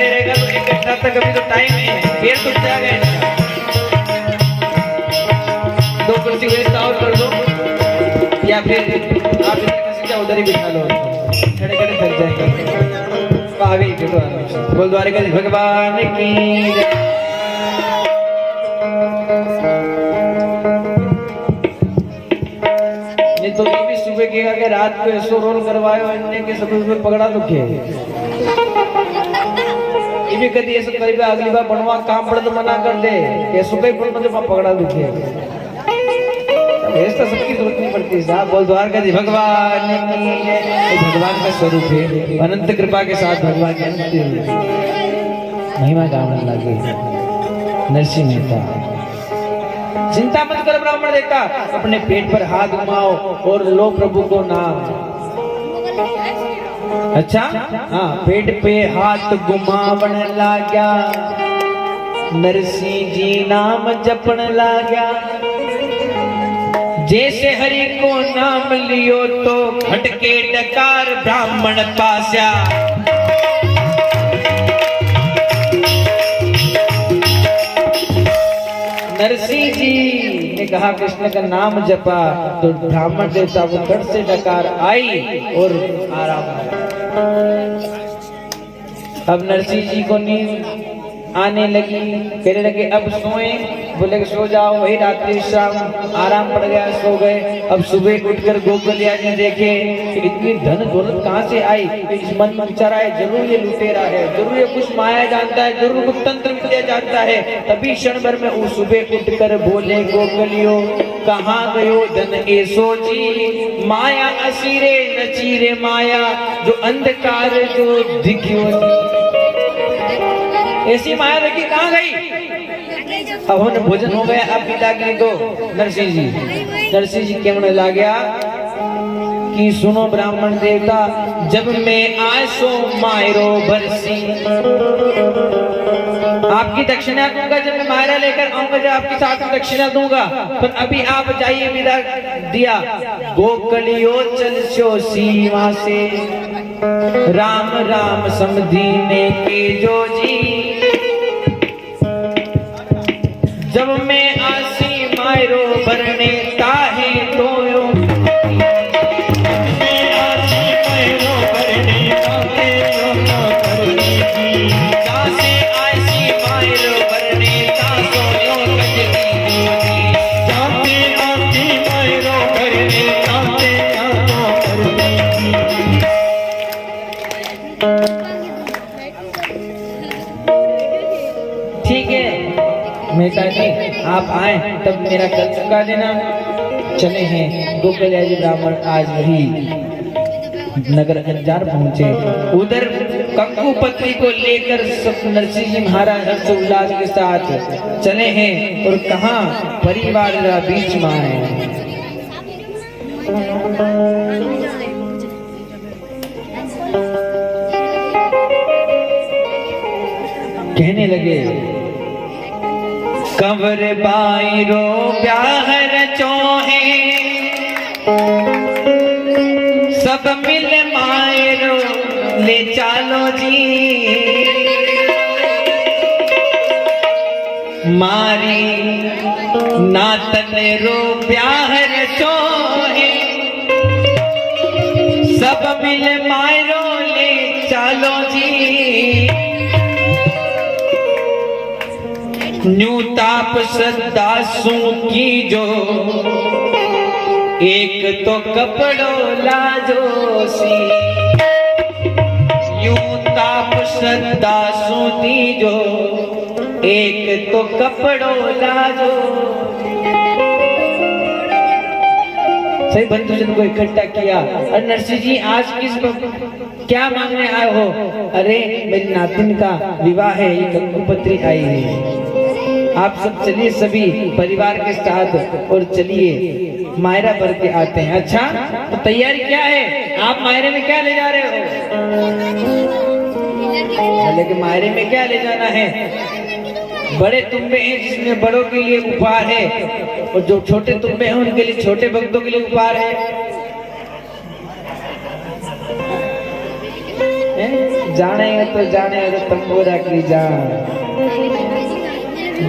रहेगा तो एक घंटा तक अभी तो टाइम है, फिर तुम जाएगा इसका। 2 कुर्सी व्यवस्था और कर दो, या फिर आप इधर से जाओ, उधर ही बिठा लो, खड़े खड़े थक जाएंगे। आगे ही बैठो, बोल द्वारकाधीश भगवान की जय। तो ये भी सुबह कहेगा कि रात को ऐसो रोल करवायो अन्य के सब में पकड़ा दुखे। ये भी कभी ऐसा करीब अगली बार बनवा काम पड़े तो मना कर दे, ऐसो कहीं पड़ तो पकड़ा दुखे। ऐसा सबकी जरूरत नहीं पड़ती साहब। बोल द्वारकाधीश भगवान की जय। भगवान का स्वरूप है, अनंत कृपा के साथ भगवान की अनंत महिमा गाने लगे। नरसिंह मेहता चिंता मत कर ब्राह्मण देवता, अपने पेट पर हाथ घुमाओ और लो प्रभु को नाम। अच्छा हाँ, पेट पे हाथ घुमावन लाग्या, नरसिंह जी नाम जपन लाग्या। जैसे हरि को नाम लियो तो खटके डकार ब्राह्मण पास्या। नरसिंह जी ने कहा कृष्ण का नाम जपा तो ब्राह्मण देवता को फट से डकार आई और आराम। अब नरसिंह जी को नींद आने लगी, कहने लगे अब सोए। बोले सो जाओ, वही रात्रि शाम आराम पड़ गया, सो गए। अब सुबह उठकर गोगलिया जी देखे कि इतनी धन दौलत कहाँ से आई। इस मन में विचार आए, जरूर ये लुटेरा है, जरूर ये कुछ माया जानता है, जरूर कुछ तंत्र विद्या जानता है। तभी क्षण भर में उस सुबह उठकर बोले गोगलियो कहाँ गयो धन ऐसो जी, माया असीरे नचीरे माया, जो अंधकार जो दिखियो। ऐसी माया रखी कहाँ गई। अब हमने भोजन हो गया, अब पितागिरी दो। नरसिंह जी कहने लग गया कि सुनो ब्राह्मण देवता, जब मैं आसो मायरो बरसी, आपकी दक्षिणा दूंगा। जब मैं मायरा लेकर आऊंगा, जब आपके साथ में दक्षिणा दूंगा, पर अभी आप जाइए। विदा दिया। गोकलियो चल सो सीमा से, राम राम समधीने के जो जी। जब मैं आसी मायरो भरने ताहे तोयो, मैं आसी मायरो भरने ताहे तोयो, तासे आसी मायरो भरने तासोयो कजरी जोजी, तासे आसी मायरो भरने तासे आसो करनी। ठीक है मेहता जी, आप आए तब मेरा कल चुका देना। चले हैं गोकलिया जी ब्राह्मण आज वही नगर अंजार पहुंचे। उधर कंकु पत्री को लेकर नरसिंह जी महाराज हर्ष उल्लास के साथ चले हैं और कहा परिवार बीच में आए। कहने लगे कंवर बाईरो ब्याहर चोहे, सब मिल मायरो ले चालो जी। मारी नातन रो ब्याहर चोहे, सब मिल मायरो ले चालो जी। न्यू ताप सदासू की जो, एक तो कपड़ो लाजोसी। न्यू ताप सदासू की जो, एक तो कपड़ो लाजो। सही बंधुजन को इकट्ठा किया। और नरसिंह जी आज किस क्या मांगने आए हो। अरे मेरी नातिन का विवाह है, ये कंकुपत्री आई है। आप सब चलिए सभी परिवार के साथ और चलिए मायरा भर के आते हैं। अच्छा तो तैयारी क्या है, आप मायरे में क्या ले जा रहे हो। बोले कि मायरे में क्या ले जाना है, बड़े तुम्बे हैं जिसमें बड़ों के लिए उपहार है, और जो छोटे तुम्बे हैं उनके लिए छोटे भक्तों के लिए उपहार है। जाने तो तंबूरा की जान,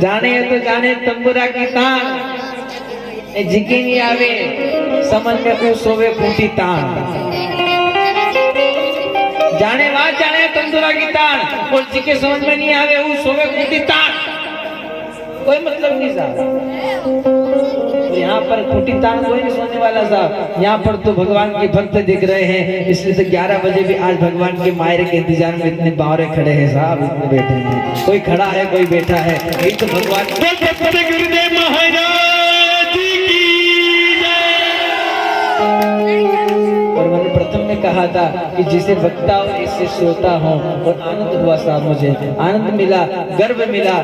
जाने तो जाने तंबूरा की तान, जिकी नहीं आवे समझ में को सोवे फूटी तान। जाने बात जाने तंबूरा की तान और जिके समझ में नहीं आवे वो सोवे फूटी तान, कोई मतलब नहीं साहब। यहाँ पर फूटी तान कोई नहीं सोने वाला साहब। यहाँ पर तो भगवान के भक्त दिख रहे हैं, इसलिए तो 11 बजे भी आज भगवान के मायरे के इंतजार में इतने बावरे खड़े हैं साहब, इतने बैठे हैं, कोई खड़ा है कोई बैठा है, यही तो भगवान। और मैंने प्रथम में कहा था कि जिसे वक्ता और इससे श्रोता हो, और आनंद हुआ साहब, मुझे आनंद मिला, गर्व मिला,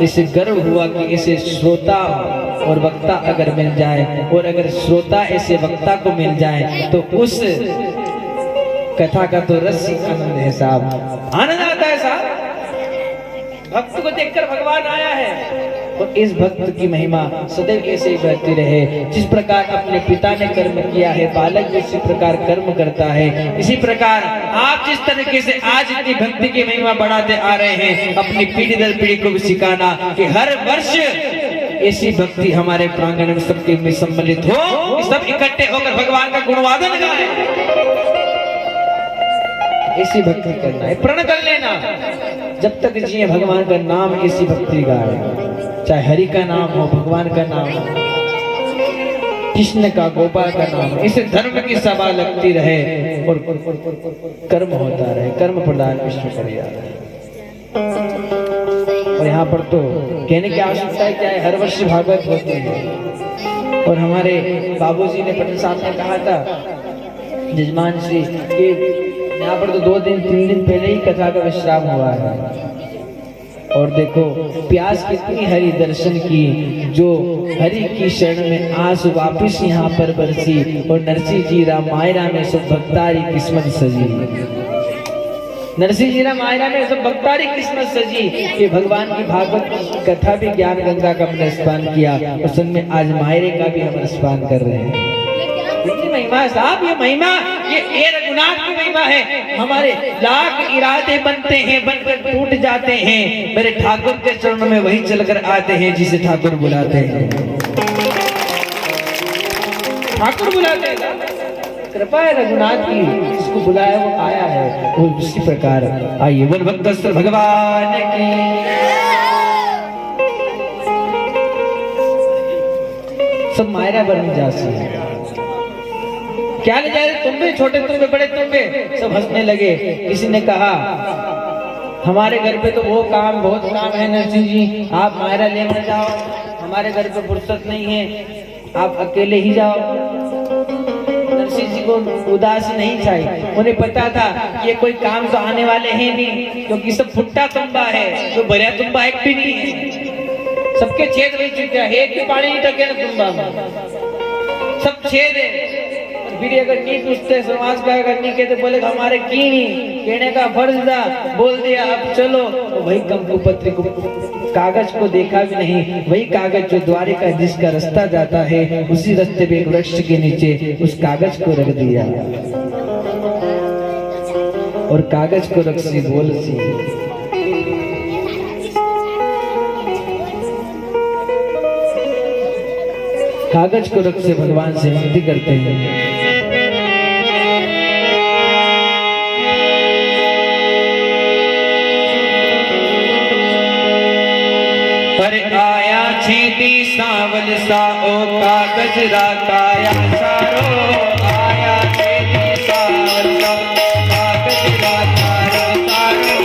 इसे गर्व हुआ कि इसे श्रोता और वक्ता अगर मिल जाए, और अगर श्रोता ऐसे वक्ता को मिल जाए तो उस कथा का तो रस ही आनंद है साहब, आनंद आता है साहब। भक्त को देखकर भगवान आया है, और इस भक्त की महिमा सदैव ऐसे ही बहती रहे। जिस प्रकार अपने पिता ने कर्म किया है, बालक भी इसी प्रकार कर्म करता है, इसी प्रकार आप जिस तरीके से आज इतनी भक्ति की महिमा बढ़ाते आ रहे हैं, अपनी पीढ़ी दर पीढ़ी को भी सिखाना कि हर वर्ष ऐसी भक्ति हमारे प्रांगण में सबके में सम्मिलित हो, सब इकट्ठे होकर भगवान का गुणवादन गाएं। ऐसी भक्ति करना है, प्रण कर लेना, जब तक जिए भगवान का नाम ऐसी भक्ति गाए, चाहे हरि का नाम हो, भगवान का नाम हो, कृष्ण का, गोपाल का नाम, इसे धर्म की सभा लगती रहे और कर्म होता रहे, कर्म प्रदान विश्व करिया। और यहाँ पर तो कहने की आवश्यकता है क्या है, हर वर्ष भागवत होती है। और हमारे बाबूजी ने पटना साहब ने कहा था जजमान श्री कि यहाँ पर तो 2 दिन 3 दिन पहले ही कथा का विश्राम हुआ है, और देखो प्यास कितनी हरि दर्शन की, जो हरि की शरण में आंसू वापिस यहाँ पर बरसी, और नरसिंह जी राम मायरा में सब भक्तारी किस्मत सजी, नरसिंह जी राम मायरा में सब भक्तारी किस्मत सजी कि भगवान की भागवत कथा भी ज्ञान गंगा का हमने स्नान किया, और संग में आज मायरे का भी हम स्नान कर रहे हैं। कितनी महिमा है साहब, ये महिमा, ये रघुनाथ की महिमा है। हमारे लाख इरादे बनते हैं, बनकर टूट जाते हैं, मेरे ठाकुर के चरणों में वही चलकर आते हैं जिसे ठाकुर बुलाते हैं, ठाकुर बुलाते हैं। कृपा है रघुनाथ की, जिसको बुलाया वो आया है, वो उसी प्रकार आइए बोल भक्त भगवान की। सब मायरा बन जासी है, क्या ले जा रहे तुम भी, छोटे तुम भी, बड़े तुम भी, सब हंसने लगे। किसी ने कहा हमारे घर पे तो वो काम, बहुत काम है नरसिंह जी, आप मायरा लेने जाओ, हमारे घर पे फुर्सत नहीं है, आप अकेले ही जाओ। नरसिंह जी को उदासी नहीं चाहिए, उन्हें पता था ये कोई काम तो आने वाले हैं नहीं, क्योंकि सब फुट्टा तुम्बा है, तो भरिया तुम्बा एक भी नहीं है, सबके छेद रह चुके हैं, एक भी पानी नहीं टके ना तुम्बा में, सब छेद है। फिर अगर नहीं पूछते समाज का, अगर नहीं कहते बोले हमारे की नहीं कहने का फर्ज था, बोल दिया अब चलो, तो वही कंकुपत्र को, कागज को देखा भी नहीं, वही कागज जो द्वारिका जिसका रास्ता जाता है, उसी रास्ते पे एक वृक्ष के नीचे उस कागज को रख दिया, और कागज को रख सी बोल सी, कागज को रख से भगवान से विनती करते हैं। पर आया छेदी सावल सा ओ कागज राकाया सारो, आया छेदी सावल सा कागज राकाया सारो,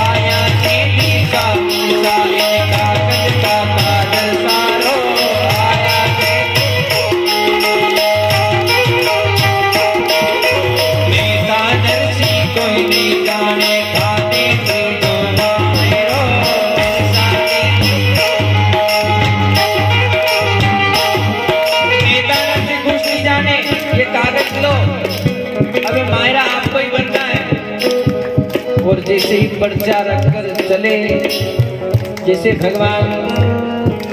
आया छेदी सावल सा कागज का कागज सारो, आया नेता नरसिंह कोई नहीं जाने खाते और जैसे ही पर्चा रखकर चले, जैसे भगवान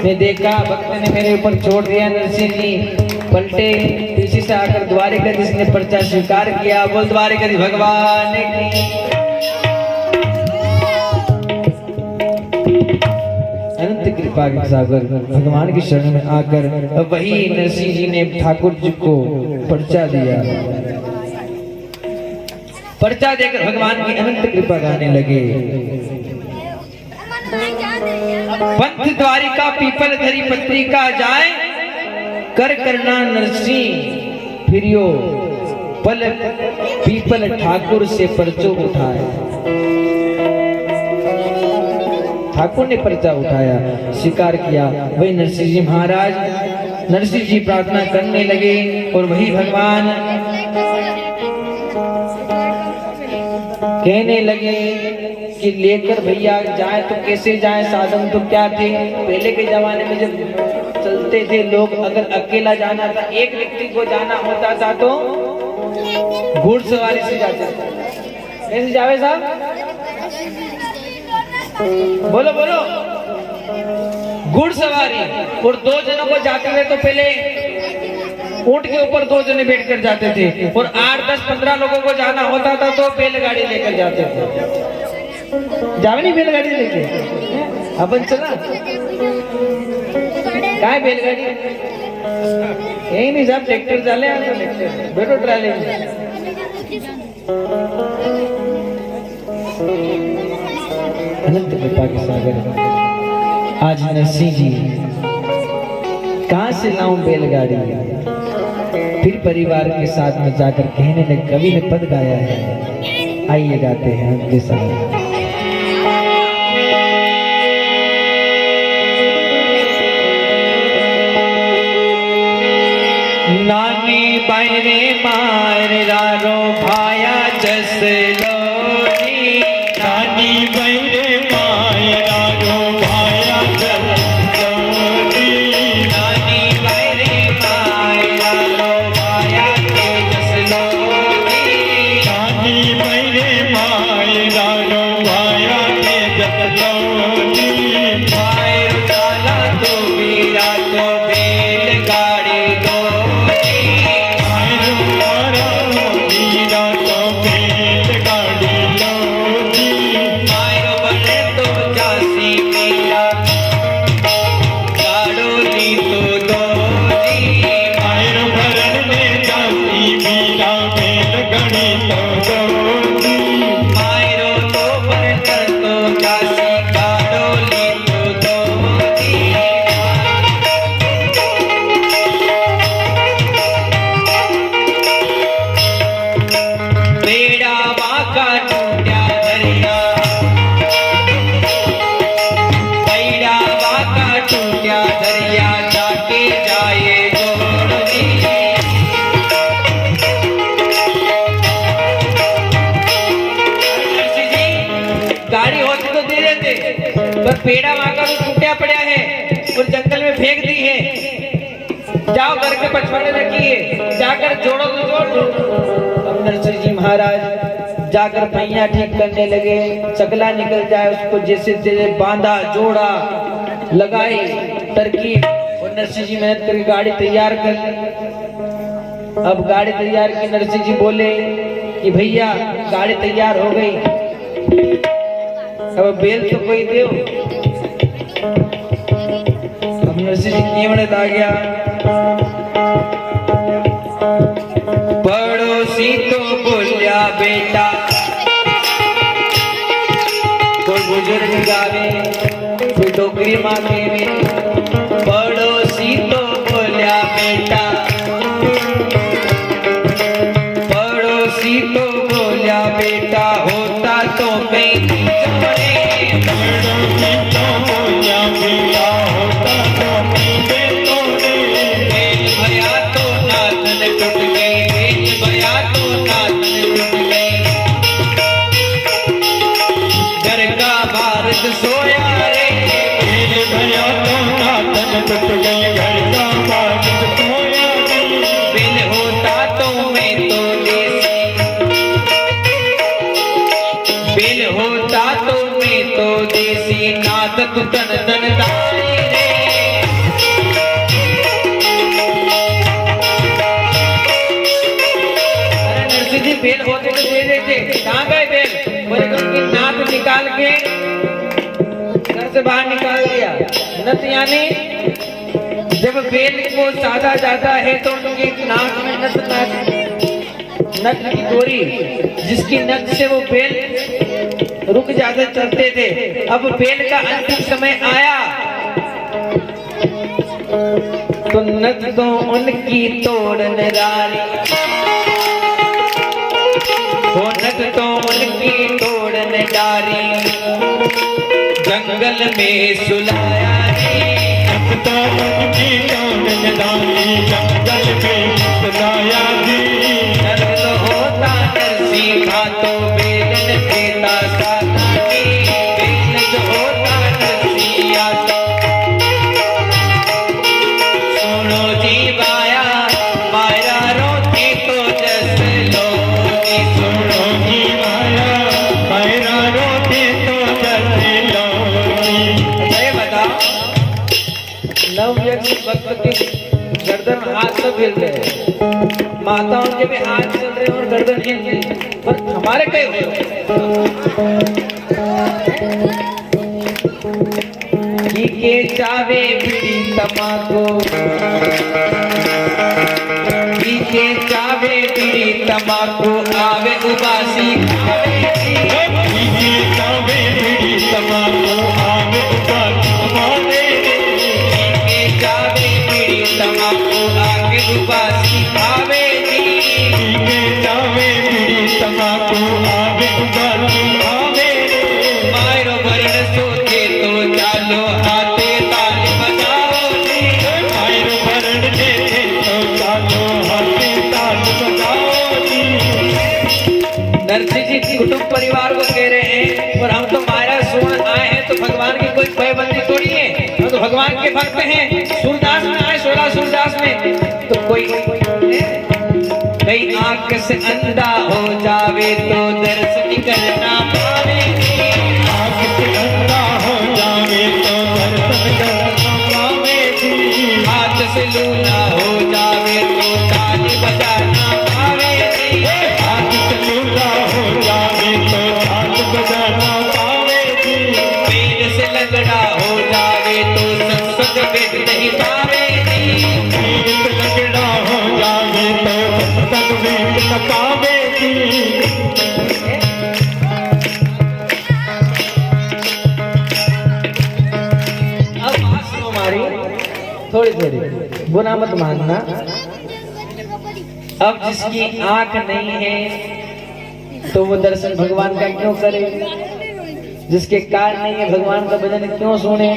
ने देखा भक्त ने मेरे ऊपर छोड़ दिया, नरसिंह जी पलटे, पीछे से आकर द्वारिकाधीश ने पर्चा स्वीकार किया, बोल द्वारिकाधीश भगवान की। कृपा के सागर भगवान की शरण में आकर वही नरसिंह जी ने ठाकुर जी को पर्चा दिया। पर्चा देकर भगवान की अनंत कृपा गाने लगे। पंथ द्वारिका पीपल धरी पत्रिका जाए, कर करना नरसिंह फिरियो, पल पीपल ठाकुर से पर्चो उठाए। ठाकुर ने पर्चा उठाया, स्वीकार किया। वही नरसिंह जी महाराज, नरसिंह जी प्रार्थना करने लगे और वही भगवान कहने लगे कि लेकर भैया जाए तो कैसे जाए, साधन तो क्या थे। पहले के जमाने में जब चलते थे लोग, अगर अकेला जाना था, एक व्यक्ति को जाना होता था तो घुड़सवारी से जाते थे। कैसे जावे साहब, बोलो बोलो, घुड़सवारी। और 2 जनों को जाते थे तो पहले ऊंट के ऊपर 2 जने बैठकर जाते थे, और 8, 10, 15 लोगों को जाना होता था तो बैलगाड़ी लेकर जाते थे। जावे नहीं बैलगाड़ी लेके अपन चला, क्या है बैलगाड़ी, यही नहीं साहब, ट्रैक्टर चले बैठो ट्राली में। अनंत कृपा के सागर आज नरसिंह जी कहां से लाऊं बैलगाड़ी, फिर परिवार के साथ में जाकर कहने लगे। कवि ने पद गाया है, आइए गाते हैं उनके साथ। नानी बायरे मार रारो भाया जस लोनी, नानी बायरे मार रारो भाया जस लोनी, नानी बायरे मार रारो भाया जस लोनी, नानी बायरे मार रारो भाया जस लोनी, भाई डाला तो वीरा तो बैलगाड़ी दो, पर पेड़ा वहां का टूटा पड़ा है और जंगल में फेंक दी है। जाओ घर के पछवाड़े रखिए, जाकर जोड़ो तो जोड़। अब नरसिंह जी महाराज जाकर पहिया ठीक करने लगे, चकला निकल जाए उसको जैसे जैसे बांधा, जोड़ा, लगाई तरकीब, और नरसिंह जी मेहनत करके गाड़ी तैयार कर ली। अब गाड़ी तैयार की, नरसिंह जी बोले कि भैया गाड़ी तैयार हो गई, अब बेल तो कोई दो। अब नरसिंह जी कीमड़े ला गया, पड़ोसी तो बोलिया बेटा, कोई बुजुर्ग गावे, कोई डोगरी मांगे में, पड़ोसी तो बोलिया बेटा, पड़ोसी तो बोलिया बेटा, होता तो कहीं सोया रे, भया तो नातन टूट गई, घर का बारिश सोया रे, बिन होता तो मैं तो देसी, बिन होता तो मैं तो देसी, नात तू तन तन दाई रे। अरे नरसिंह जी बेल होते तो दे देते, कहाँ गए बेल? बोले उनकी नात निकाल के घर से बाहर निकाल दिया। नथ यानी जब बेल को साधा जाता है तो उनकी नाक में नथ की डोरी, जिसकी नथ से वो बेल रुक जाते चलते थे। अब बेल का अंतिम समय आया तो नथ तो उनकी तोड़ने डाली, वो नथ तो उनकी तोड़ने डाली, जंगल में सुलाया नथ तो उनकी तोड़ने डाली, जंगल में सुलाया दी। नर्द होता नरसिंहा तो बेलन देता साधा दी, बेल जो होता नरसिंहा तो सुनो जी माया, माया रोती तो जस लोगी, सुनो जी माया, माया रोती तो जैसे लोगी। ये बता नवयज्ञ भक्त की गर्दन हाथ से हिल रहे, माताओं के भी हाथ चल रहे और गर्दन हिल रही, पर हमारे कई हुए के चावे बीड़ी तमाकू, के चावे बीड़ी तमाकू, आवे उबासी खावे ये चावे बीड़ी तमाकू, आवे उबासी खावे। के चावे बीड़ी तमाकू, आगे उबासी खावे ये चावे बीड़ी तमाकू, आवे उबासी खावे। मायरो वर्ण सोचे तो चालो हाथे ताल बजाओ जी, मायर भरण देखे तो चालो हाथे ताल बजाओ जी। नरसिंह जी कुटुंब परिवार को कह रहे हैं, और हम तो माया सुन आए हैं तो भगवान की कोई पैबंदी थोड़ी है, हम तो भगवान के भक्त हैं। सूरदास में आए, 16 सूरदास में तो कोई कई आंख से अंधा हो जावे तो दर्शन करना पावे, आँख से अंधा हो जावे तो दर्शन करना पावे जी। हाथ से लूला हो जावे तो ताल बजाना पावे, हाथ से लूला हो जावे तो ताल बजाना पावे जी। पैर से लगड़ा हो जावे तो सत्संग भेद नहीं पावे, तीर से लगड़ा हो जावे तो सत्संग भेद न पावे जी। अब बात सुनो हमारी थोड़ी थोड़ी, बुरा मत मानना। अब जिसकी आंख नहीं है तो वो दर्शन भगवान का क्यों करे, जिसके कान नहीं है भगवान का भजन क्यों सुने,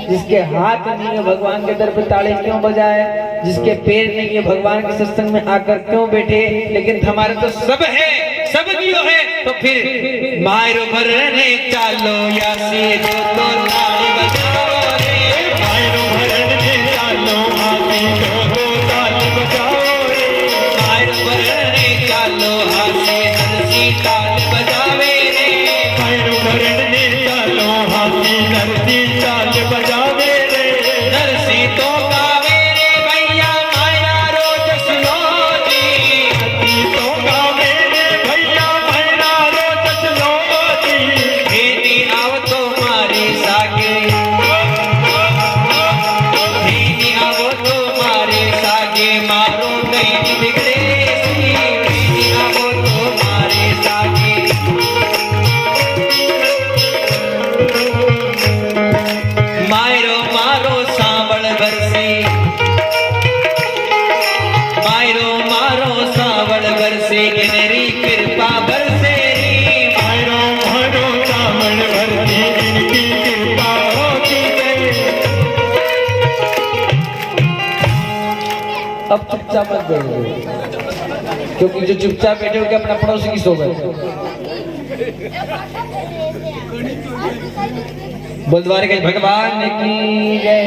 जिसके हाथ नहीं है भगवान के दर पे ताड़े क्यों बजाए, जिसके पैर नहीं है भगवान के सत्संग में आकर क्यों बैठे। लेकिन हमारे तो सब है, सब दियो है, तो फिर मायरो भरने चालो यासी जो तो ताली बजाओ रे, मायर भरण दे चालो हाथी दो ताल बजाओ रे। मायरो भरने चालो हासी नरसी ताल बजावे रे, मायर भरण दे चालो हाथी नरसी ताल बजावे रे। नरसी तो गावे रे भैया माया रोज सुनो जी, हाथी तो गावे रे भैया मायरा रोज चलो जी। भेदी आव तो मारे सागे, भेदी आव तो मारे सागे, मारो नहीं बिगड़े सी, भेदी आव तो मारे सागे। मायरो मारो सांवल बरसी, मायरो मारो सांवल बरसे, गिनरी कृपा बरसे री, मायरो मारो सावन भरती इनकी कृपा होती गई। अब चुपचाप मत बैठो, क्योंकि जो चुपचाप बैठे हो अपना पड़ोसी की सोबत बोलद्वारे के भगवान की जय,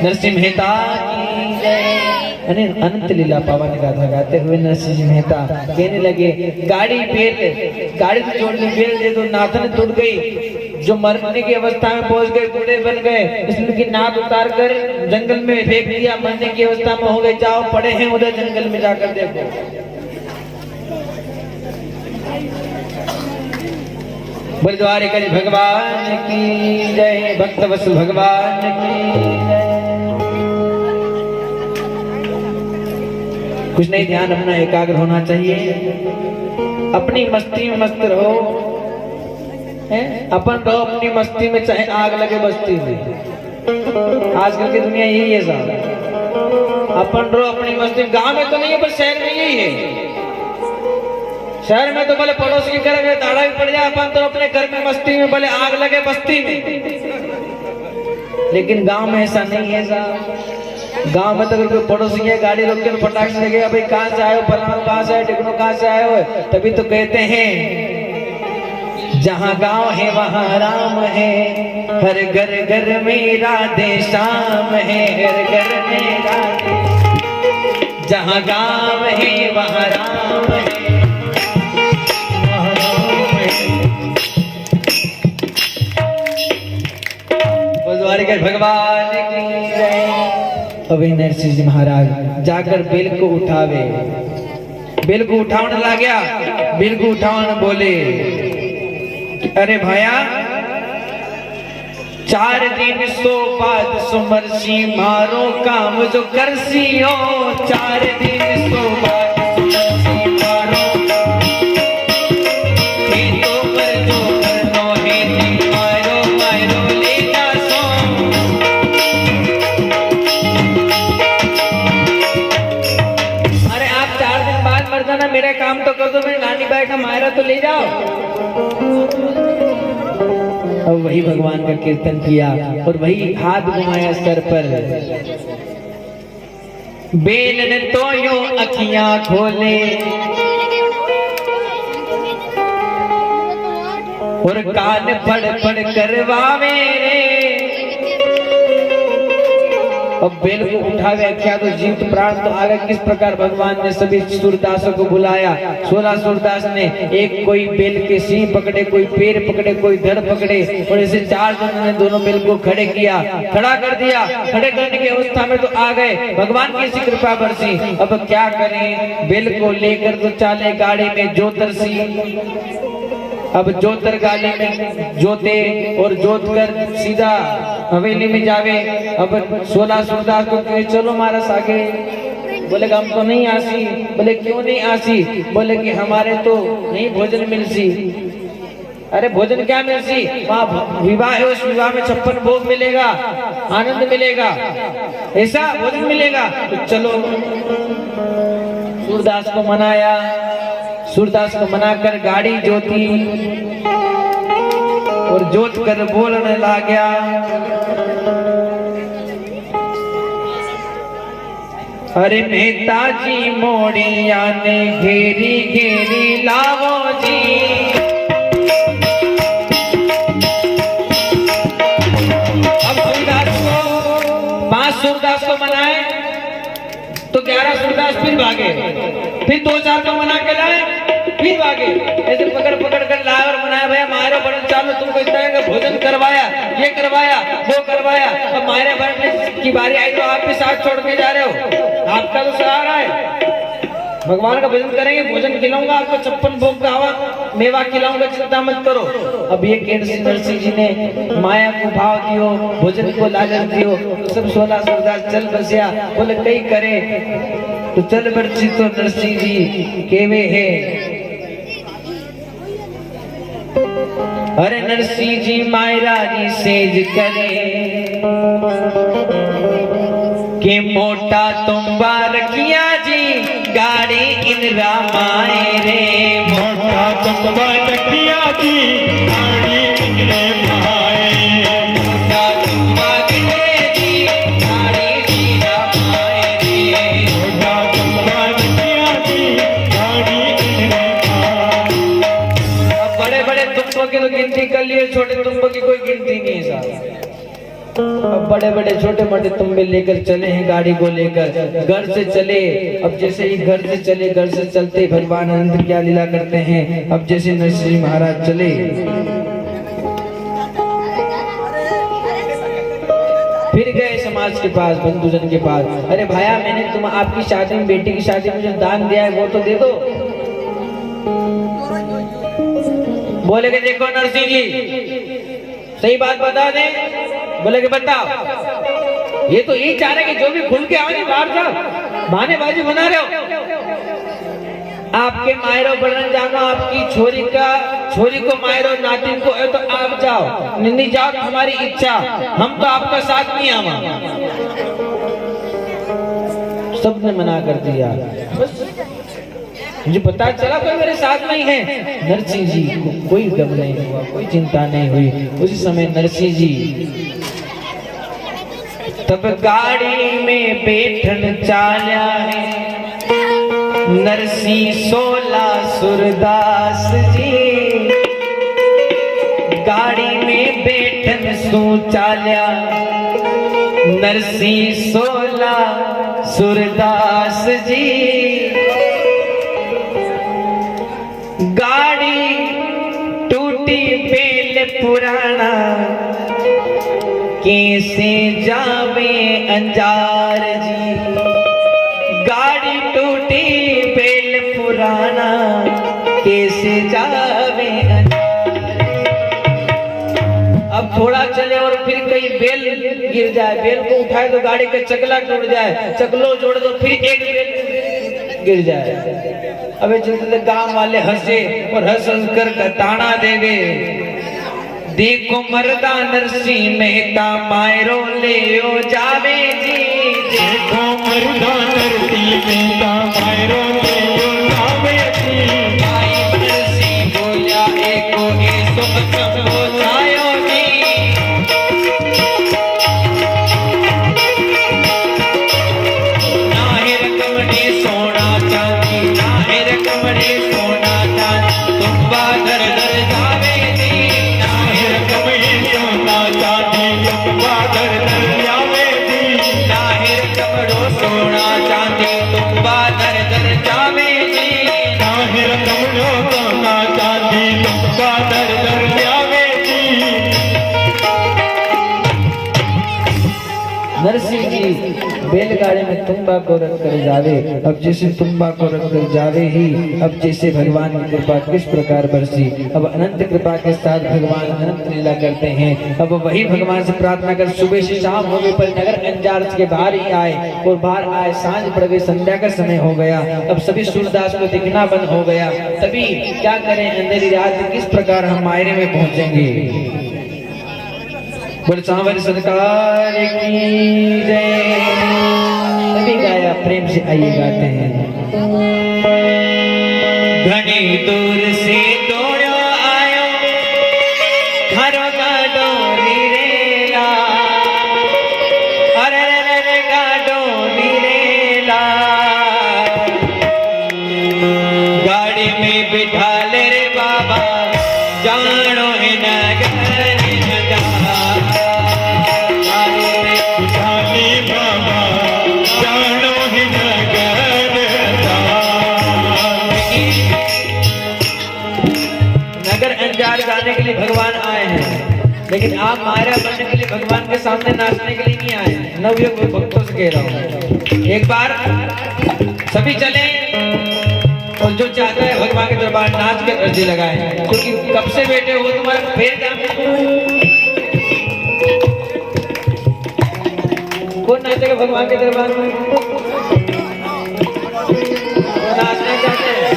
नरसिंह मेहता की जय। अने अनंत लीला पावन गाथा गाते हुए नरसिंह मेहता कहने लगे, गाड़ी से जोड़ने बेल दे दो, नाथन टूट गई, जो मरने की अवस्था में पहुंच गए, बूढ़े बन गए, इसलिए की नाथ उतार कर जंगल में फेंक दिया, मरने की अवस्था में हो गए, जाओ पड़े हैं उधर जंगल में जाकर देखो। बोलद्वारे के भगवान की जय। भक्त वत्सल भगवान की जय। कुछ नहीं, ध्यान अपना एकाग्र होना चाहिए, अपनी मस्ती में मस्त रहो, अपन रहो अपनी मस्ती में, चाहे आग लगे बस्ती में। आजकल की दुनिया यही है साहब, अपन रहो अपनी मस्ती में। गांव में तो नहीं है पर शहर में यही है। शहर में तो भले पड़ोस के घर में दाड़ा भी पड़ जाए, अपन तो अपने घर में मस्ती में, भले आग लगे बस्ती में। लेकिन गांव में ऐसा नहीं है साहब। गांव में तो अगर कोई पड़ोसी है गाड़ी रोक के फटाक से लगेगा, भाई कहाँ से आए हो, फलाना कहाँ से आए, टिकनो कहाँ से आए हो, तभी तो कहते हैं जहाँ गांव है वहाँ राम है, हर घर घर में राधे श्याम है, हर घर में राधे। जहाँ गांव है वहाँ राम है, वहाँ राम है। द्वारिका भगवान की जय। अभी नरसिंह जी महाराज जाकर बेल को उठावे, बेल को उठाने ला गया, बेल को उठाने बोले, अरे भाया 4 दिन सो बाद सुमरसी मारो काम जो करसी हो। 4 दिन सो बाद सुमरसी मारो, खेतों पर जो करनो है मारो मारो ले जा सो। अरे आप 4 दिन बाद मर जाना, मेरा काम तो कर दो, मेरी नानी बाई का मायरा तो ले जाओ। और वही भगवान का कीर्तन किया और वही हाथ घुमाया सर पर। बेल ने तो यो अखियां खोले और कान फड़ फड़ करवावे रे। अब बेल को उठावे क्या तो जीवित प्राण तो आगे। किस प्रकार भगवान ने सभी सूरदासों को बुलाया। 16 सूरदास ने एक कोई बेल के सींग पकड़े, कोई पैर पकड़े, कोई धड़ पकड़े और ऐसे 4 जनों ने दोनों बेल को खड़े किया, खड़ा कर दिया। खड़े करने की अवस्था में तो आ गए, भगवान की ऐसी कृपा बरसी। अब क्या करें, बेल को लेकर तो चाले गाड़ी में जोतर सी। अब जोतर गाली में जोते और जोत कर सीधा हवेली में जावे। अब 16 सूरदास को कहे चलो महाराज आगे। बोले हम तो नहीं आसी। बोले क्यों नहीं आसी? बोले कि हमारे तो नहीं भोजन मिलसी। अरे भोजन क्या मिलसी? वहाँ विवाह है, उस विवाह में 56 भोग मिलेगा, आनंद मिलेगा, ऐसा भोजन मिलेगा। तो चलो सूरदास को मनाया। सूरदास को मनाकर गाड़ी जोती और जोत कर बोलने लग गया, अरे नेताजी मोड़िया ने घेरी घेरी लावो जी। अब सूरदास को 5 सूरदास को मनाए तो 11 सूरदास फिर भागे, फिर 2-4 को मना के लाए, फिर भागे। ऐसे पकड़ पकड़ कर लाया और मनाया, भैया मायरे बड़न चालू, तुमको इस तरह का भोजन करवाया, ये करवाया, वो करवाया। अब मायरे बड़न की बारी आई तो आप भी साथ छोड़ के जा रहे हो, आपका तो सहारा है। भगवान का भोजन करेंगे, भोजन खिलाऊंगा आपको, 56 भोग का हवा मेवा खिलाऊंगा, चिंता मत करो। अब ये नरसिंह जी ने माया को भाव दियो, भोजन को लालच दियो। सब 16 सूरदास चल बसिया। बोले कई करे तो चल बरसी तो नरसिंह जी केवे है। अरे नरसिंह जी मायरा नी सेज करे के मोटा तुम्बा रखिया जी गाड़ी इन रामाए रे। मोटा तुम्बा रखिया जी गाड़ी इन रामाए। मोटा तुम्बा गिरे जी गाड़ी इन रामाए रे। मोटा तुम्बा रखिया जी गाड़ी इन रामाए। अब बड़े बड़े तुंबों की तो गिनती कर लिए, छोटे तुंबों की कोई गिनती नहीं है साहब। अब बड़े बड़े छोटे मोटे तुम्बे लेकर चले हैं, गाड़ी को लेकर घर से चले। अब जैसे ही घर से चले, घर से चलते भगवान अनंत क्या लीला करते हैं। अब जैसे नरसिंह महाराज चले, फिर गए समाज के पास, बंधुजन के पास। अरे भाया मैंने तुम आपकी शादी में, बेटी की शादी में जो दान दिया है वो तो दे दो। बोले कि देखो नरसिंह जी सही बात बता दें, बोले कि बताओ। ये तो यही चाह रहे कि जो भी खुल के आओ बाहर जाओ, बहानेबाजी बना रहे हो। आपके मायरो वर्णन जानो, आपकी छोरी को मायरो नातिन को है तो आप जाओ, नहीं जाओ तो हमारी इच्छा, हम तो आपका साथ नहीं आवा। सबने मना कर दिया। बस मुझे पता चला कोई मेरे साथ नहीं है। नरसिंह जी को कोई गम नहीं हुआ, कोई चिंता नहीं हुई। उसी समय नरसिंह जी तब गाड़ी में बैठन चाल्या है। नरसिंह सोला सुरदास जी गाड़ी में बैठन सू चाल्या। नरसिंह सोला सुरदास जी गाड़ी टूटी बेल पुराना, कैसे जावे अंजार जी। गाड़ी टूटी बेल पुराना, कैसे जावे अंजार। अब थोड़ा चले और फिर कहीं बेल गिर जाए, बेल को उठाए तो गाड़ी का चकला टूट जाए, चकलो जोड़ दो फिर एक बेल गिर जाए। अबे चलते गांव वाले हंसे और हंस कर ताना देवे। देखो मर्दा नरसिंह मेहता मायरो ले ओ जावे जी। देखो मर्दा नरसिंह मेहता मायरो ले ओ जावे जी। भाई नरसिंह बोलिया एको ऐसो समझायो जी। नाहे रकमने सोना चांदी, नाहे रकमने सोना चांदी, तुम बादर दर जावे जी। नाहे रकमने सोना चांदी, तुम बादर दर जावे जी। नाहे रकमड़ो सोना चांदी, तुम बादर दर जावे जी। नाहे रकमड़ो सोना चांदी, तुम बादर दर जावे जी। नरसिंह जी बैलगाड़ी में तुम्बा को रख कर जावे। अब जैसे तुम्बा को रख कर जावे ही, अब जैसे भगवान की कृपा किस प्रकार बरसी। अब अनंत कृपा के साथ भगवान अनंत लीला करते हैं। अब वही भगवान से प्रार्थना कर सुबह से शाम हो गई पर नगर अंजार के बाहर ही आए और बाहर आए, सांझ पड़ गई, संध्या का समय हो गया। अब सभी सूरदास को दिखना बंद हो गया। तभी क्या करें, अंधेरी रात में किस प्रकार हम मायरे में पहुंचेंगे। बोल सांवर सरकार की जय। सभी गाया प्रेम से, आइए गाते हैं। घनी दूर से दौड़ो आयो, घरों का डोरी रेला। अरे रे रे का डोरी रेला। गाड़ी में बिठा ले रे बाबा, जानो है नगर जाने के लिए भगवान आए हैं। लेकिन आप मायरा बनने के लिए भगवान के सामने नाचने के लिए नहीं आए हैं। नवयुग भक्तों से कह रहा हूँ, एक बार सभी चले और जो चाहता है भगवान के दरबार नाच कर अर्जी लगाए, क्योंकि कब से बैठे हो तुम्हारे फेर कौन नाचेगा भगवान के दरबार में? नाचना चाहते हैं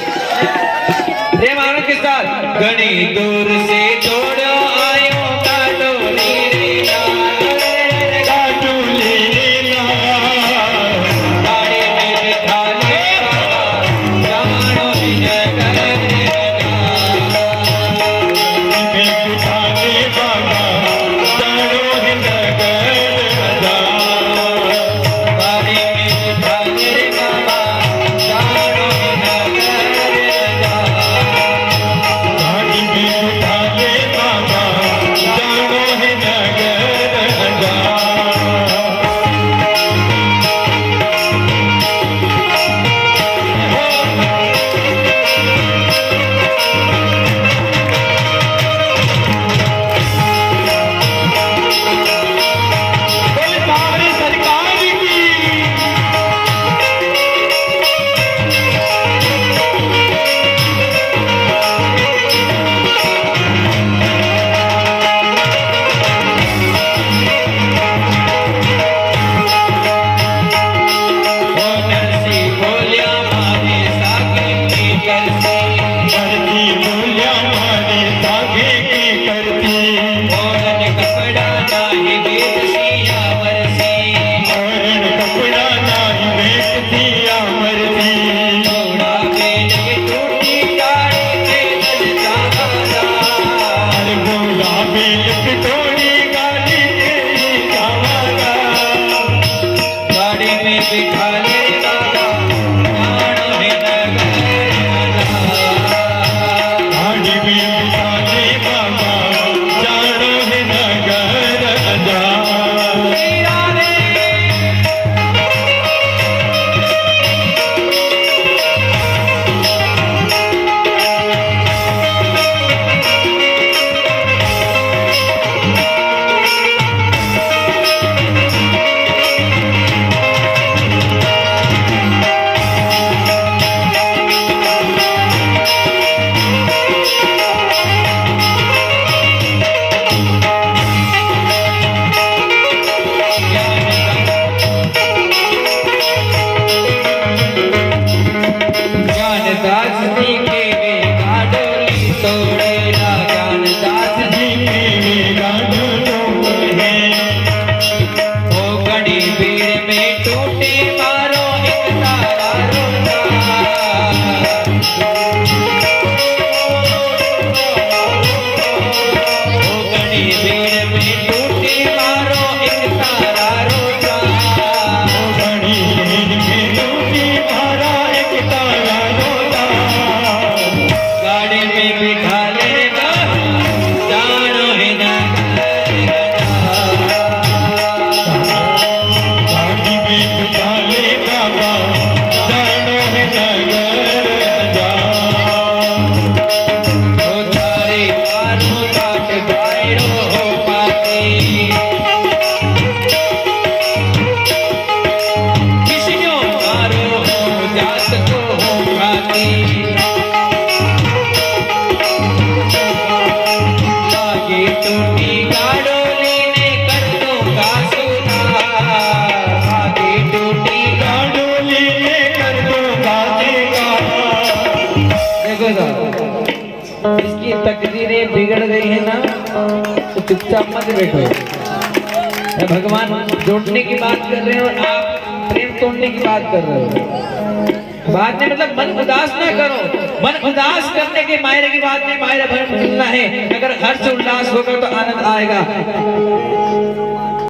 प्रेम आनंद के साथ। घनी दूर से दौड़ो आयो का डोली रेला। का डोली रेला। गाड़ी में बिठा ले बाबा, जानो नगर बिठा ले बाबा, जानो नगर। गाड़ी में बिठा ले बाबा, जानो नगर। गाड़ी में बिठा ले बाबा, देखो साहब, इसकी तकदीरें बिगड़ गई है ना, तो चुपचाप मत बैठो। भगवान जोड़ने की बात कर रहे हो और आप प्रेम तोड़ने की बात कर रहे हो। बात में मतलब मन उदास ना करो, मन उदास करने के मायरे की बात नहीं, मायरे भर मिलना है। अगर हर्ष उल्लास होगा तो आनंद आएगा।